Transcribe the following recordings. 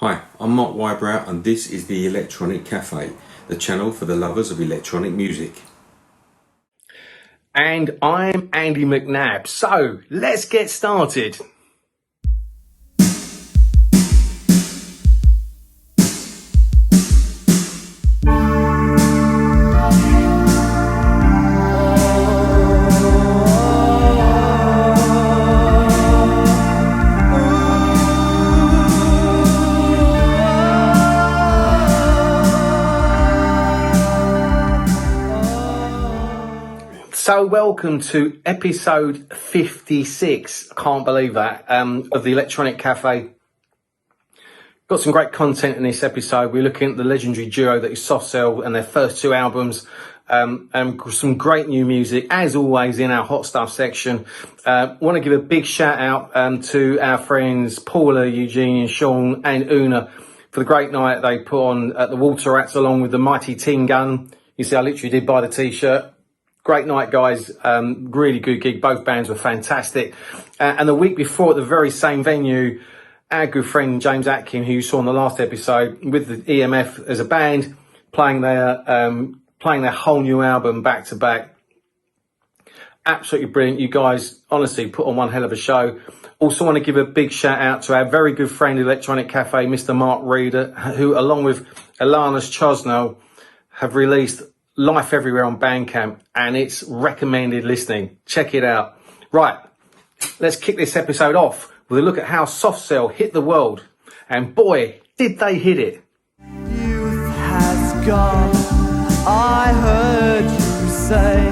Hi, I'm Mark Wybrow and this is the Electronic Cafe, the channel for the lovers of electronic music. And I'm Andy McNabb. So let's get started. So welcome to episode 56, I can't believe that, of the Electronic Cafe. Got some great content in this episode. We're looking at the legendary duo that is Soft Cell and their first two albums, and some great new music, as always, in our Hot Stuff section. Want to give a big shout out to our friends Paula, Eugene, Sean and Una for the great night they put on at the Water Rats along with the mighty Team Gun. You see, I literally did buy the t-shirt. Great night, guys. Really good gig. Both bands were fantastic. And the week before, at the very same venue, our good friend James Atkin, who you saw in the last episode, with the EMF as a band, playing their whole new album back to back. Absolutely brilliant. You guys honestly put on one hell of a show. Also want to give a big shout out to our very good friend Electronic Cafe, Mr. Mark Reeder, who, along with Alanis Chosnell, have released Life Everywhere on Bandcamp, and it's recommended listening. Check it out. Right, let's kick this episode off with a look at how Soft Cell hit the world. And boy, did they hit it. Youth has gone, I heard you say,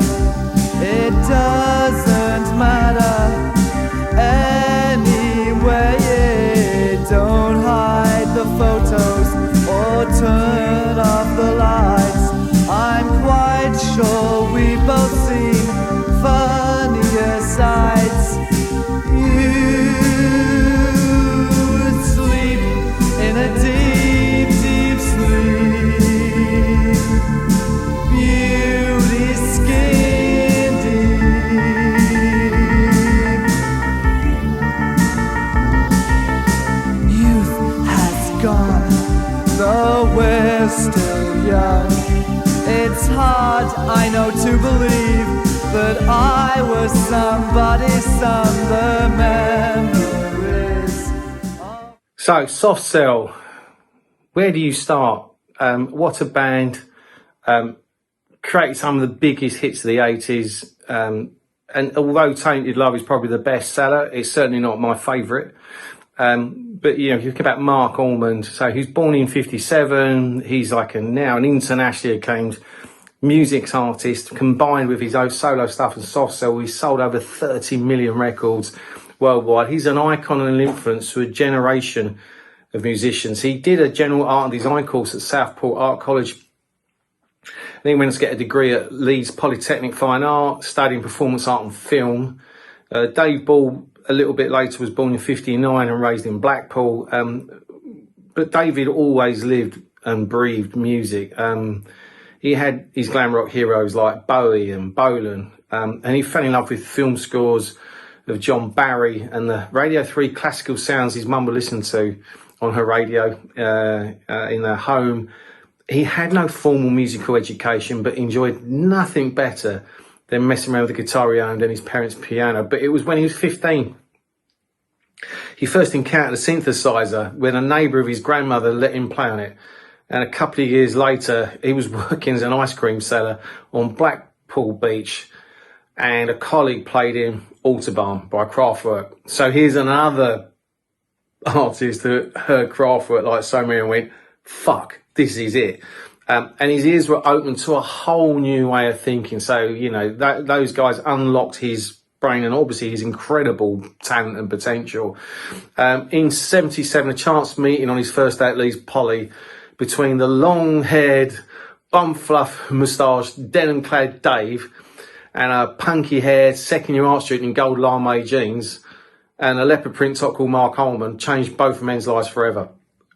it doesn't matter anyway. Don't hide the photos or turn off the lights. I'm quite sure we both seen funnier sights. You sleep in a deep, deep sleep. Beauty skin deep. Youth has gone, though we're still young. It's hard, I know, to believe that I was somebody, the memories. So, Soft Cell, where do you start? What a band. Created some of the biggest hits of the 80s. And although Tainted Love is probably the best seller, it's certainly not my favourite. But, you know, if you think about Mark Almond, so he's born in 57. He's like now an internationally acclaimed music artist, combined with his own solo stuff and Soft Cell. He's sold over 30 million records worldwide. He's an icon and an influence to a generation of musicians. He did a general art and design course at Southport Art College. Then he went to get a degree at Leeds Polytechnic Fine Art, studying performance art and film. Dave Ball, a little bit later, was born in 59 and raised in Blackpool. But David always lived and breathed music. He had his glam rock heroes like Bowie and Bolan, and he fell in love with film scores of John Barry and the Radio 3 classical sounds his mum would listen to on her radio in her home. He had no formal musical education, but enjoyed nothing better than messing around with the guitar he owned and his parents' piano. But it was when he was 15. He first encountered a synthesizer when a neighbour of his grandmother let him play on it. And a couple of years later, he was working as an ice cream seller on Blackpool Beach, and a colleague played him Autobahn by Kraftwerk. So here's another artist that heard Kraftwerk like so many and went, fuck, this is it. And his ears were open to a whole new way of thinking. So, you know, those guys unlocked his brain and obviously his incredible talent and potential. In 77, a chance meeting on his first day at Leeds Poly between the long-haired, bum-fluff moustached, denim-clad Dave and a punky-haired second-year art student in gold lame jeans and a leopard print top called Mark Almond changed both men's lives forever.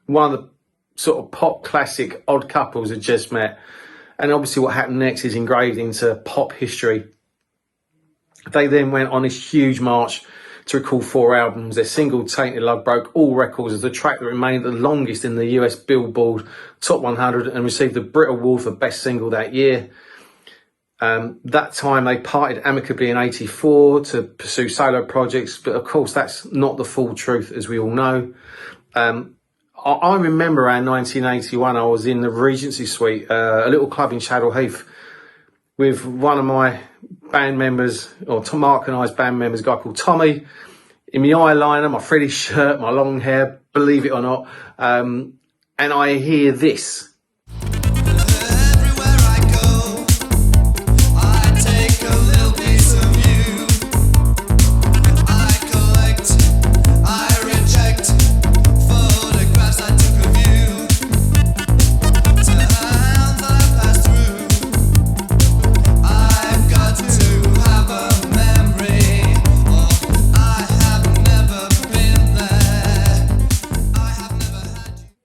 One of the sort of pop classic odd couples had just met, and obviously what happened next is engraved into pop history. They then went on this huge march to record 4 albums. Their single Tainted Love broke all records as the track that remained the longest in the US Billboard Top 100 and received the Brit Award for Best Single that year. That time they parted amicably in '84 to pursue solo projects, but of course that's not the full truth, as we all know. I remember around 1981, I was in the Regency Suite, a little club in Shadow Heath, with one of my band members, or Mark and I's band members, a guy called Tommy, in my eyeliner, my frilly shirt, my long hair, believe it or not, and I hear this.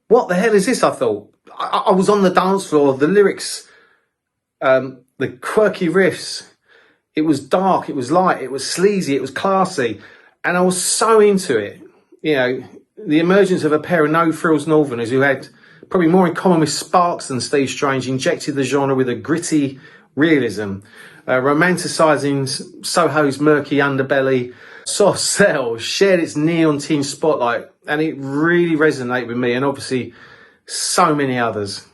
What the hell is this? I thought. I was on the dance floor. The lyrics, the quirky riffs. It was dark. It was light. It was sleazy. It was classy, and I was so into it. You know, the emergence of a pair of no-frills Northerners who had probably more in common with Sparks than Steve Strange injected the genre with a gritty realism, romanticising Soho's murky underbelly. Soft Cell shared its neon tinged spotlight, and it really resonated with me and obviously so many others.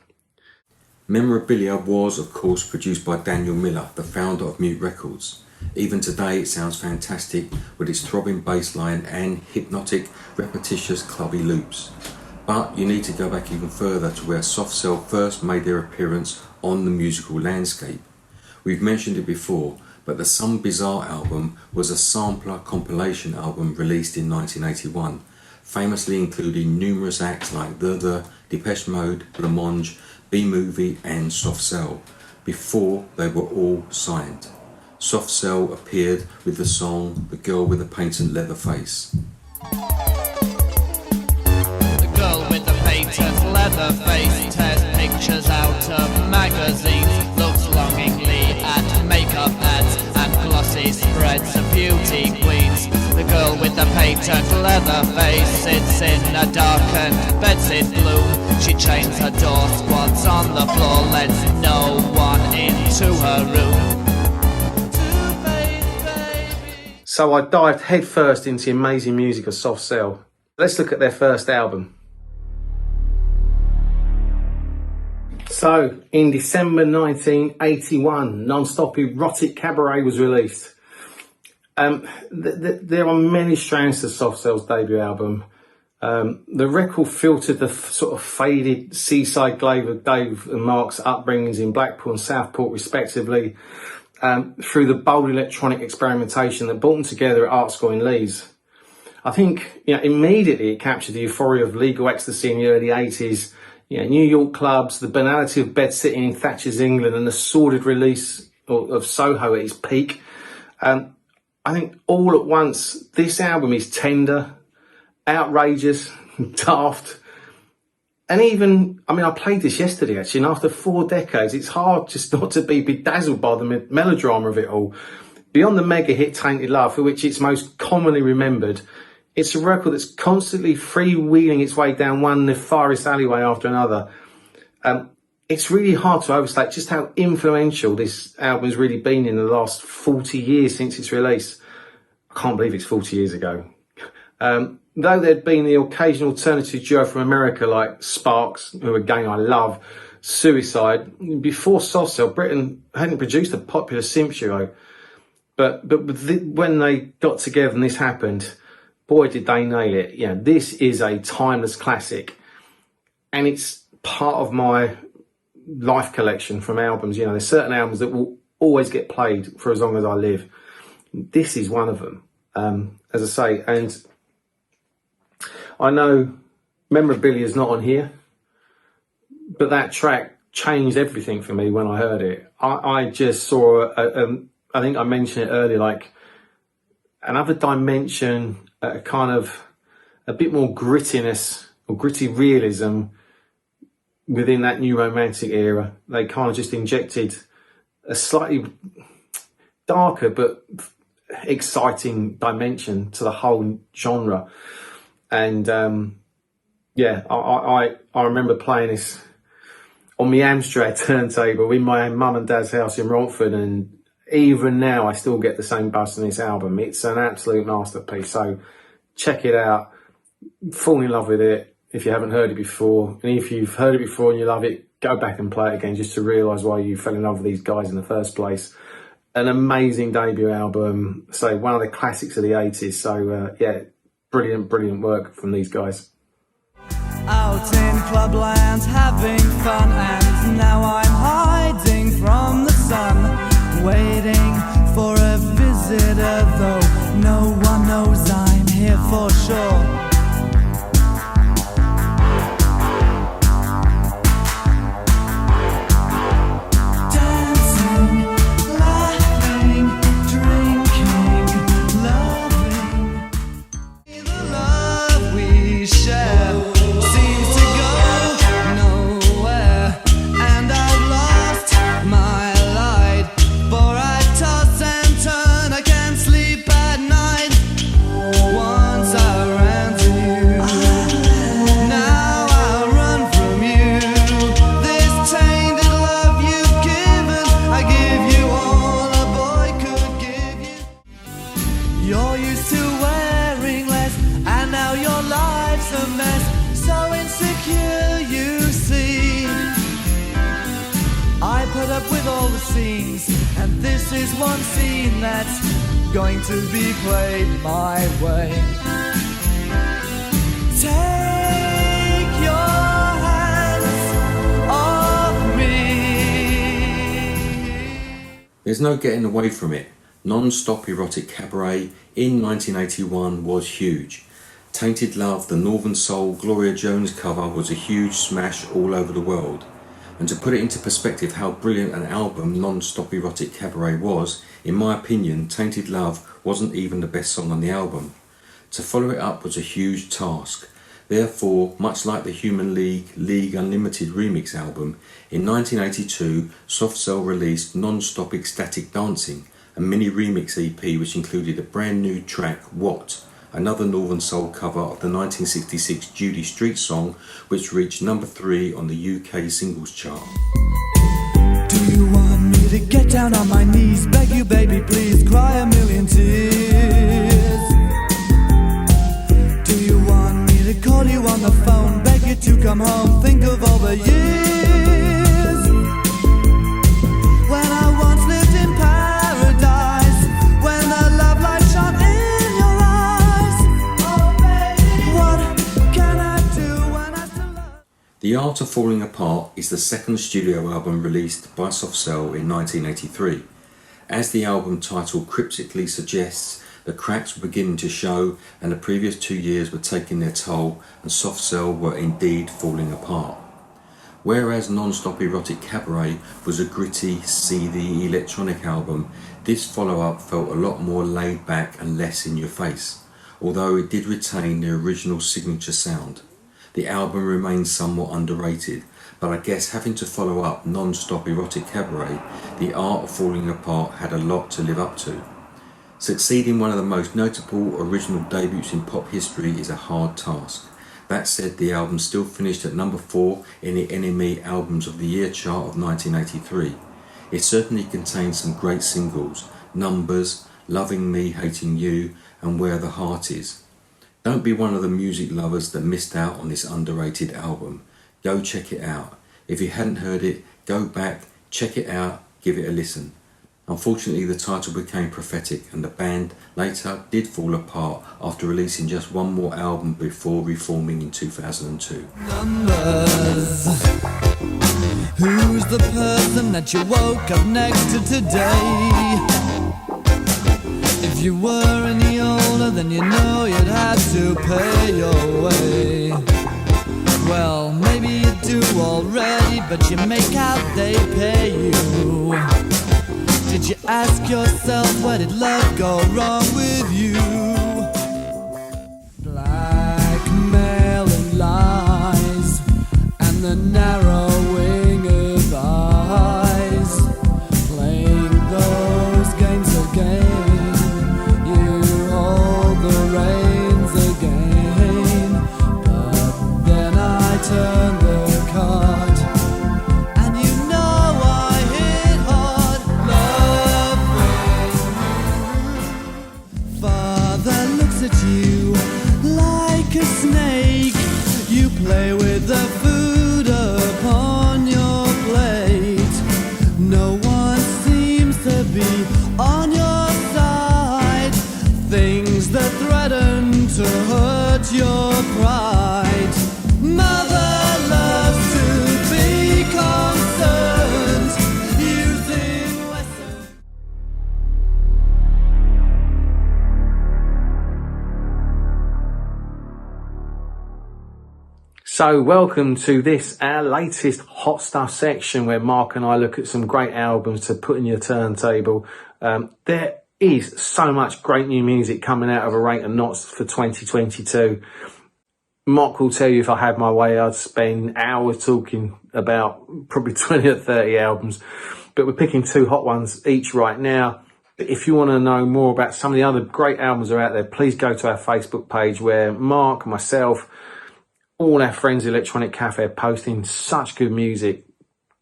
Memorabilia was, of course, produced by Daniel Miller, the founder of Mute Records. Even today it sounds fantastic with its throbbing bass line and hypnotic, repetitious clubby loops. But you need to go back even further to where Soft Cell first made their appearance on the musical landscape. We've mentioned it before, but the Some Bizarre album was a sampler compilation album released in 1981, famously including numerous acts like The, Depeche Mode, Blancmange, B-Movie and Soft Cell, before they were all signed. Soft Cell appeared with the song The Girl with the Patent Leather Face. The girl with the patent leather face tears pictures out of magazines, looks longingly at makeup ads and glossy spreads of beauty queens. The girl with the patent leather face sits in a darkened bedsit gloom. She chains her door, squats on the floor, lets no one into her room. So I dived headfirst into the amazing music of Soft Cell. Let's look at their first album. So, in December 1981, Non-Stop Erotic Cabaret was released. There are many strands to Soft Cell's debut album. The record filtered the sort of faded seaside glade of Dave and Mark's upbringings in Blackpool and Southport respectively, through the bold electronic experimentation that brought them together at art school in Leeds. I think, immediately it captured the euphoria of legal ecstasy in the early 80s, New York clubs, the banality of bed sitting in Thatcher's England and the sordid release of Soho at its peak. I think all at once, this album is tender, outrageous, daft, and even, I played this yesterday actually, and after 4 decades, it's hard just not to be bedazzled by the melodrama of it all. Beyond the mega hit Tainted Love, for which it's most commonly remembered, it's a record that's constantly freewheeling its way down one nefarious alleyway after another. It's really hard to overstate just how influential this album has really been in the last 40 years since its release. I can't believe it's 40 years ago. Though there'd been the occasional alternative duo from America like Sparks, who again I love, Suicide, before Soft Cell, Britain hadn't produced a popular synth duo. But when they got together and this happened, boy did they nail it. This is a timeless classic, and it's part of my life collection from albums. There's certain albums that will always get played for as long as I live. This is one of them, as I say, and I know Memorabilia is not on here, but that track changed everything for me when I heard it. I just saw, I think I mentioned it earlier, like another dimension, a kind of a bit more grittiness or gritty realism within that new romantic era. They kind of just injected a slightly darker but exciting dimension to the whole genre. And yeah, I remember playing this on my Amstrad turntable in my mum and dad's house in Romford, and even now I still get the same buzz from this album. It's an absolute masterpiece, so check it out, fall in love with it if you haven't heard it before, and if you've heard it before and you love it, go back and play it again just to realise why you fell in love with these guys in the first place. An amazing debut album, so one of the classics of the 80s, so yeah, brilliant work from these guys. Out in clubland having fun, and now I'm hiding from the sun, waiting for a visitor, though no one knows I'm here for sure. Dancing, laughing, drinking, loving. The love we share seems to go nowhere, and I've lost my light, for I toss and turn, I can't sleep at night. Once I ran to you, now I run from you. This tainted love you've given, I give you all a boy could give you. You're used to wearing less, and now your life's a mess, so insecure you see. I put up with all the scenes, and this is one scene that's going to be played my way. Take your hands off me. There's no getting away from it. Non-stop erotic cabaret in 1981 was huge. Tainted Love, the Northern Soul Gloria Jones cover, was a huge smash all over the world. And to put it into perspective how brilliant an album Non-Stop Erotic Cabaret was, in my opinion, Tainted Love wasn't even the best song on the album. To follow it up was a huge task. Therefore, much like the Human League Unlimited remix album, in 1982 Soft Cell released Non-Stop Ecstatic Dancing, a mini remix EP which included a brand new track, What?, another Northern Soul cover of the 1966 Judy Street song, which reached number 3 on the UK singles chart. Do you want me to get down on my knees, beg you baby please, cry a million tears? Do you want me to call you on the phone, beg you to come home, think of all the years when I once lived in paradise, when the love light shone in your eyes? Oh baby, what can I do when I still love? The Art of Falling Apart is the second studio album released by Soft Cell in 1983. As the album title cryptically suggests, the cracks were beginning to show, and the previous 2 years were taking their toll, and Soft Cell were indeed falling apart. Whereas Non-Stop Erotic Cabaret was a gritty, seedy electronic album, this follow-up felt a lot more laid back and less in your face, although it did retain the original signature sound. The album remains somewhat underrated, but I guess having to follow up Non-Stop Erotic Cabaret, The Art of Falling Apart had a lot to live up to. Succeeding one of the most notable original debuts in pop history is a hard task. That said, the album still finished at number 4 in the NME Albums of the Year chart of 1983. It certainly contains some great singles, Numbers, Loving Me, Hating You, and Where the Heart Is. Don't be one of the music lovers that missed out on this underrated album. Go check it out. If you hadn't heard it, go back, check it out, give it a listen. Unfortunately, the title became prophetic, and the band later did fall apart after releasing just one more album before reforming in 2002. Numbers. Who's the person that you woke up next to today? If you were any older, then you know you'd have to pay your way. Well, maybe you do already, but you make out they pay you. Did you ask yourself, where did love go wrong with you? Blackmail and lies, and the narrowing of eyes, playing those games again. turn the card. And you know I hit hard. Love. Father looks at you like a snake. You play with the food upon your plate. No one seems to be on your side. Things that threaten to hurt your pride. Mother loves to be concerned, using Western. So welcome to this, our latest Hot Stuff section, where Mark and I look at some great albums to put in your turntable. There is so much great new music coming out of A Rate of Knots for 2022. Mark will tell you if I had my way, I'd spend hours talking about probably 20 or 30 albums, but we're picking 2 hot ones each right now. If you want to know more about some of the other great albums that are out there, please go to our Facebook page, where Mark, myself, all our friends at Electronic Cafe are posting such good music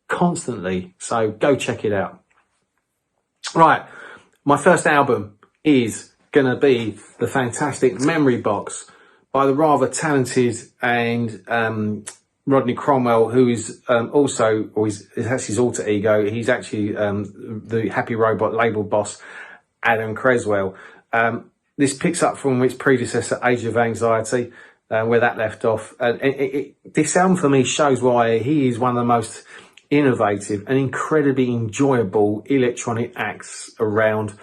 constantly. So go check it out. Right. My first album is going to be the fantastic Memory Box by the rather talented and Rodney Cromwell, who is also, or that's his alter ego. He's actually the Happy Robot label boss, Adam Creswell. This picks up from its predecessor, Age of Anxiety, where that left off. This album for me shows why he is one of the most innovative and incredibly enjoyable electronic acts around.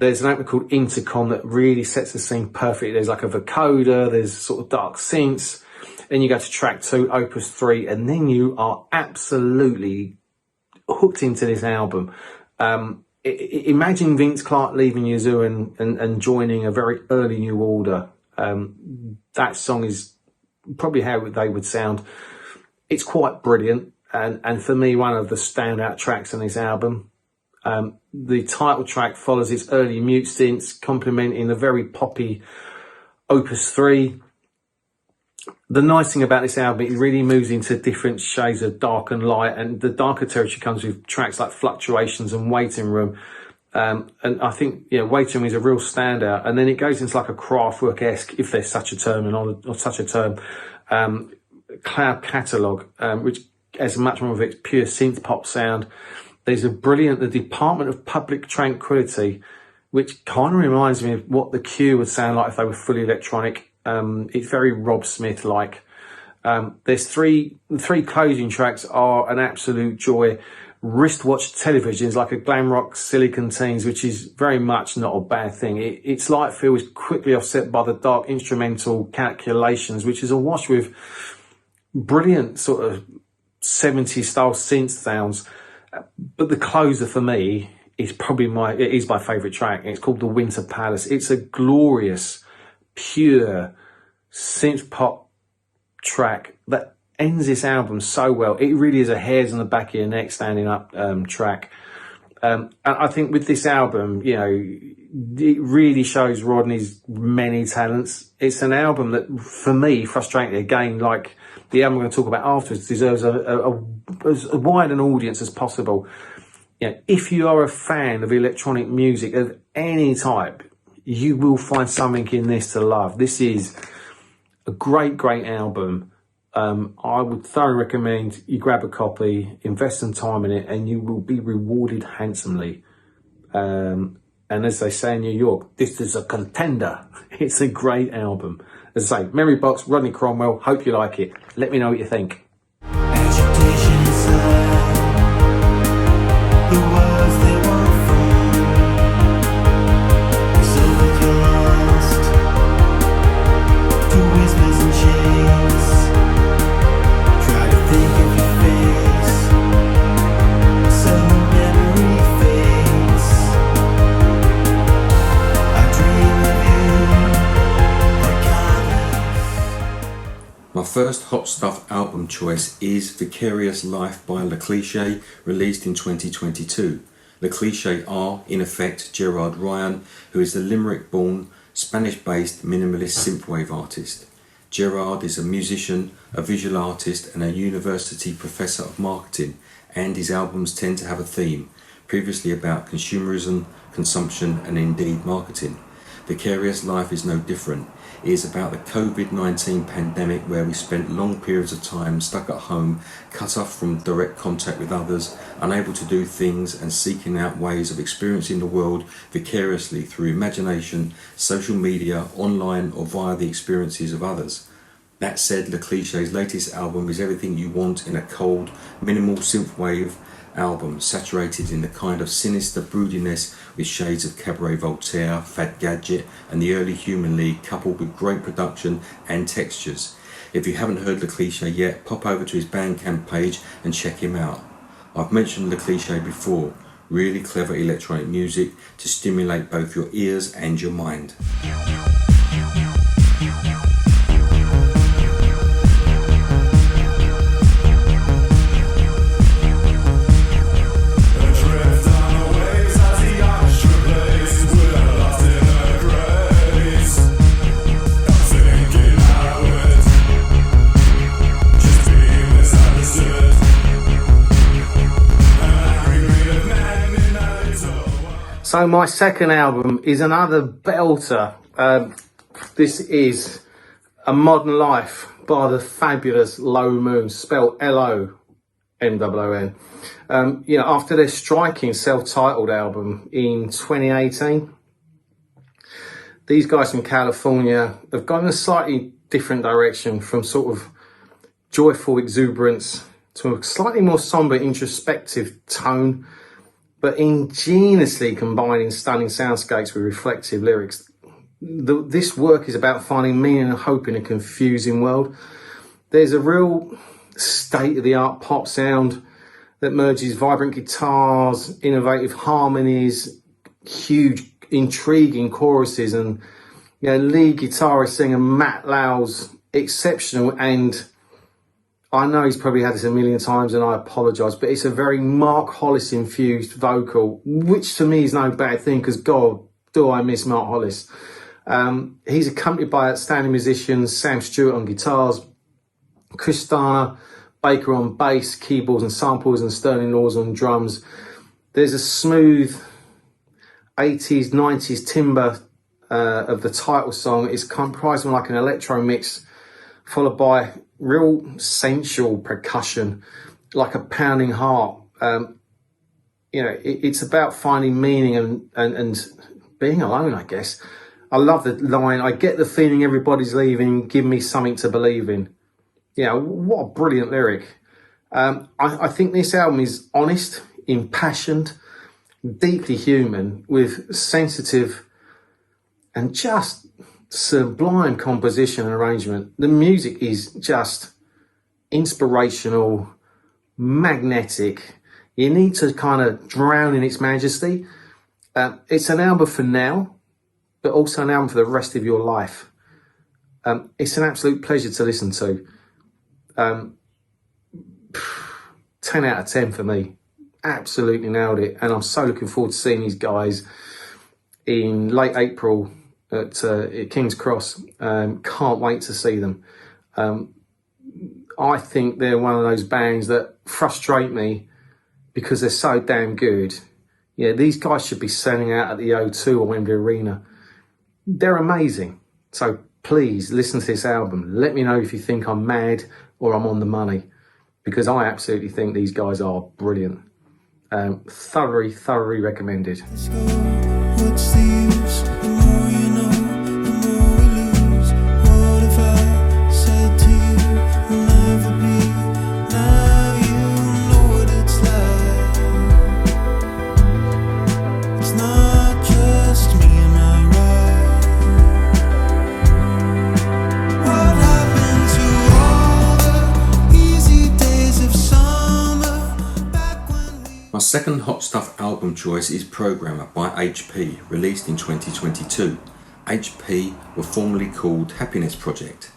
There's an album called Intercom that really sets the scene perfectly. There's like a vocoder, there's sort of dark synths, then you go to track 2, Opus 3, and then you are absolutely hooked into this album. Imagine Vince Clarke leaving Yazoo and joining a very early New Order. That song is probably how they would sound. It's quite brilliant, and for me, one of the standout tracks on this album. The title track follows its early mute synths, complementing the very poppy Opus 3. The nice thing about this album, it really moves into different shades of dark and light, and the darker territory comes with tracks like Fluctuations and Waiting Room. And I think, Waiting Room is a real standout. And then it goes into like a Kraftwerk-esque, if there's such a term, or such a term, cloud catalogue, which has much more of its pure synth pop sound. There's the Department of Public Tranquility, which kind of reminds me of what the Cure would sound like if they were fully electronic. It's very Rob Smith-like. There's three closing tracks are an absolute joy. Wristwatch Television is like a glam rock Silicon Teens, which is very much not a bad thing. Its light feel is quickly offset by the dark instrumental Calculations, which is awash with brilliant sort of 70s style synth sounds. But the closer for me is probably my favourite track. It's called The Winter Palace. It's a glorious, pure synth pop track that ends this album so well. It really is a hairs on the back of your neck standing up track. And I think with this album, it really shows Rodney's many talents. It's an album that, for me, frustratingly, again, like the album I'm going to talk about afterwards, deserves as wide an audience as possible. If you are a fan of electronic music of any type, you will find something in this to love. This is a great, great album. I would thoroughly recommend you grab a copy, invest some time in it, and you will be rewarded handsomely. And as they say in New York, this is a contender. It's a great album. As I say, Memory Box, Rodney Cromwell. Hope you like it. Let me know what you think. Agitation inside, the words they won't find. So we get lost to whispers and chains. Try to think of your face, some memory fades. I dream of you, regardless. My first Hot Stuff album choice is Vicarious Life by Le Cliché, released in 2022. Le Cliché are, in effect, Gerard Ryan, who is the Limerick-born, Spanish-based minimalist synthwave artist. Gerard is a musician, a visual artist and a university professor of marketing, and his albums tend to have a theme, previously about consumerism, consumption and indeed marketing. Vicarious Life is no different. It is about the COVID-19 pandemic where we spent long periods of time stuck at home, cut off from direct contact with others, unable to do things and seeking out ways of experiencing the world vicariously through imagination, social media, online or via the experiences of others. That said, Le Cliché's latest album is everything you want in a cold, minimal synthwave album, saturated in the kind of sinister broodiness with shades of Cabaret Voltaire, Fat Gadget and the early Human League, coupled with great production and textures. If you haven't heard Le Cliché yet, pop over to his Bandcamp page and check him out. I've mentioned Le Cliché before, really clever electronic music to stimulate both your ears and your mind. So my second album is another belter. This is A Modern Life by the fabulous Low Moon, spelled L-O-M-O-O-N. After their striking self-titled album in 2018, these guys from California have gone in a slightly different direction, from sort of joyful exuberance to a slightly more somber, introspective tone, but ingeniously combining stunning soundscapes with reflective lyrics. This work is about finding meaning and hope in a confusing world. There's a real state-of-the-art pop sound that merges vibrant guitars, innovative harmonies, huge, intriguing choruses, and lead guitarist singer Matt Lau's exceptional, and I know he's probably had this a million times and I apologise, but it's a very Mark Hollis infused vocal, which to me is no bad thing, because God, do I miss Mark Hollis. He's accompanied by outstanding musicians, Sam Stewart on guitars, Kristana Baker on bass, keyboards and samples, and Sterling Laws on drums. There's a smooth 80s, 90s timbre of the title song. It's comprised of like an electro mix, followed by real sensual percussion, like a pounding heart. It's about finding meaning and being alone, I guess. I love the line, "I get the feeling everybody's leaving, give me something to believe in." What a brilliant lyric. I think this album is honest, impassioned, deeply human, with sensitive and just sublime composition and arrangement. The music is just inspirational, magnetic. You need to kind of drown in its majesty. It's an album for now, but also an album for the rest of your life. It's an absolute pleasure to listen to. 10 out of 10 for me. Absolutely nailed it. And I'm so looking forward to seeing these guys in late April at King's Cross. Can't wait to see them. I think they're one of those bands that frustrate me because they're so damn good. These guys should be selling out at the O2 or Wembley Arena. They're amazing. So please listen to this album. Let me know if you think I'm mad or I'm on the money, because I absolutely think these guys are brilliant. Thoroughly recommended. Let's go. What's the use? The more you know, the more we lose. What if I said to you, we'll never be? Now you know what it's like. It's not just me, am I right? What happened to all the easy days of summer back when we... My second Hot Stuff album choice is Programmer by HP, released in 2022. HP were formerly called Happiness Project.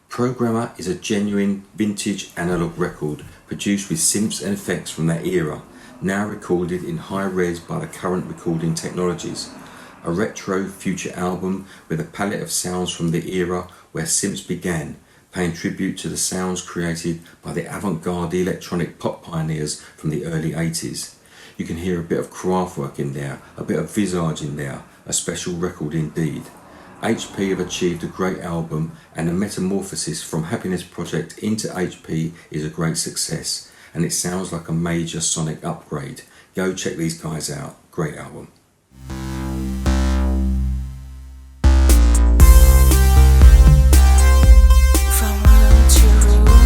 Programmer is a genuine vintage analog record produced with synths and effects from that era, now recorded in high res by the current recording technologies. a retro future album with a palette of sounds from the era where synths began, paying tribute to the sounds created by the avant-garde electronic pop pioneers from the early 80s. You can hear a bit of Kraftwerk in there, a bit of Visage in there, a special record indeed. HP have achieved a great album, and the metamorphosis from Happiness Project into HP is a great success, and it sounds like a major sonic upgrade. Go check these guys out, great album. From room to room,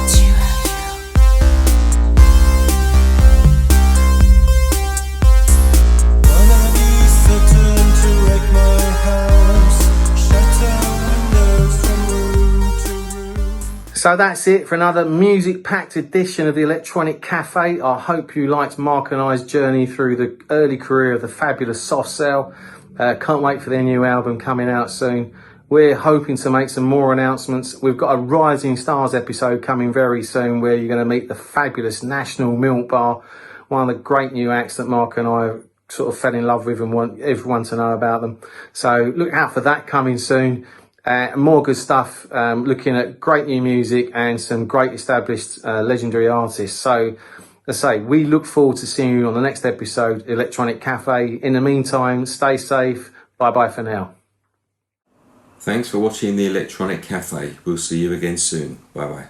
to Wanna be certain to wreck my house, shatter windows from room to room. So that's it for another music-packed edition of the Electronic Cafe. I hope you liked Mark and I's journey through the early career of the fabulous Soft Cell. Can't wait for their new album coming out soon. We're hoping to make some more announcements. We've got a Rising Stars episode coming very soon where you're going to meet the fabulous National Milk Bar, one of the great new acts that Mark and I sort of fell in love with and want everyone to know about them. So look out for that coming soon. More good stuff, looking at great new music and some great established legendary artists. So, let's say, we look forward to seeing you on the next episode, Electronic Cafe. In the meantime, stay safe. Bye-bye for now. Thanks for watching the Electronic Cafe. We'll see you again soon. Bye bye.